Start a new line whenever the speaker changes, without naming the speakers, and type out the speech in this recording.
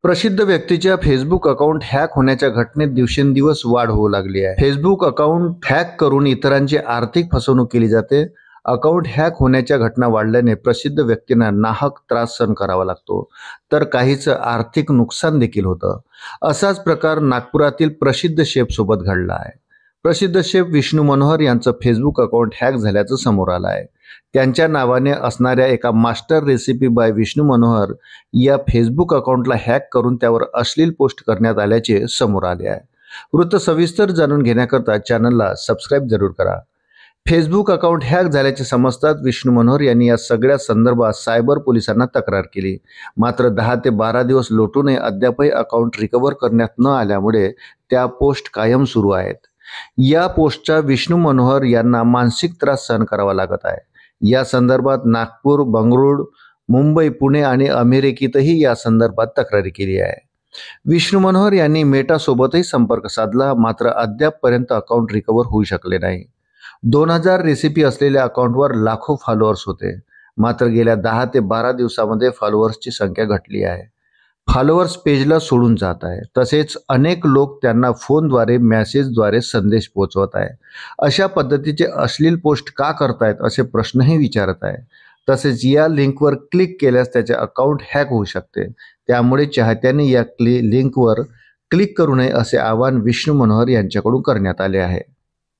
प्रसिद्ध व्यक्तीच्या Facebook account hack होण्याच्या घटनेत दिवसेंदिवस वाढ होऊ लागली आहे। फेसबुक अकाउंट हॅक करून इतरांची आर्थिक फसवणूक केली जाते। अकाउंट हॅक होण्याच्या घटना वाढल्याने प्रसिद्ध व्यक्तींना नाहक त्रास सहन करावा लागतो, तर काहीचं आर्थिक नुकसान देखील होतं। असाच प्रकार नागपुरातील प्रसिद्ध शेफ सोबत घडला आहे। प्रसिद्ध शेफ विष्णू मनोहर यांचं फेसबुक अकाउंट हॅक झाल्याचं समोर आलं आहे। त्यांच्या नावाने असणाऱ्या एका master recipe by Vishnu Manohar या फेसबुक अकाउंटला हॅक करून त्यावर अश्लील पोस्ट करण्यात आल्याचे समोर आले आहे। वृत्त सविस्तर जाणून घेण्याकरता चॅनलला सबस्क्राईब जरूर करा। फेसबुक अकाउंट हॅक झाल्याचे समजताच विष्णू मनोहर यांनी या सगळ्या संदर्भात सायबर पोलिसांना तक्रार केली। मात्र 10 ते 12 दिवस लोटूनही अद्यापही अकाउंट रिकव्हर करण्यात न आल्यामुळे त्या पोस्ट कायम सुरू आहेत। या पोस्टचा विष्णू मनोहर यांना मानसिक त्रास सहन करावा लागत आहे। या संदर्भात नागपूर, बंगळुरू, मुंबई, पुणे आणि अमेरिकेतही या संदर्भात तक्रारी केली आहे। विष्णू मनोहर यांनी मेटा सोबतही संपर्क साधला, मात्र अद्यापपर्यंत अकाउंट रिकव्हर होऊ शकले नाही। 2000 रेसिपी असलेल्या अकाउंटवर लाखो फॉलोअर्स होते, मात्र गेल्या 10 ते 12 दिवसांमध्ये फॉलोअर्सची संख्या घटली आहे। फॉलोअर्स पेजला सोडून जात आहे, तसेच अनेक लोक त्यांना फोनद्वारे, मेसेजद्वारे संदेश पोहोचवत आहे। अशा पद्धतीचे अश्लील पोस्ट का करतायत असे प्रश्नही विचारत आहे। तसेच या लिंकवर क्लिक केल्यास त्याचे अकाउंट हॅक होऊ शकते, त्यामुळे चाहत्यांनी या लिंकवर क्लिक करू नये असे आवाहन विष्णू मनोहर यांच्याकडून करण्यात आले आहे।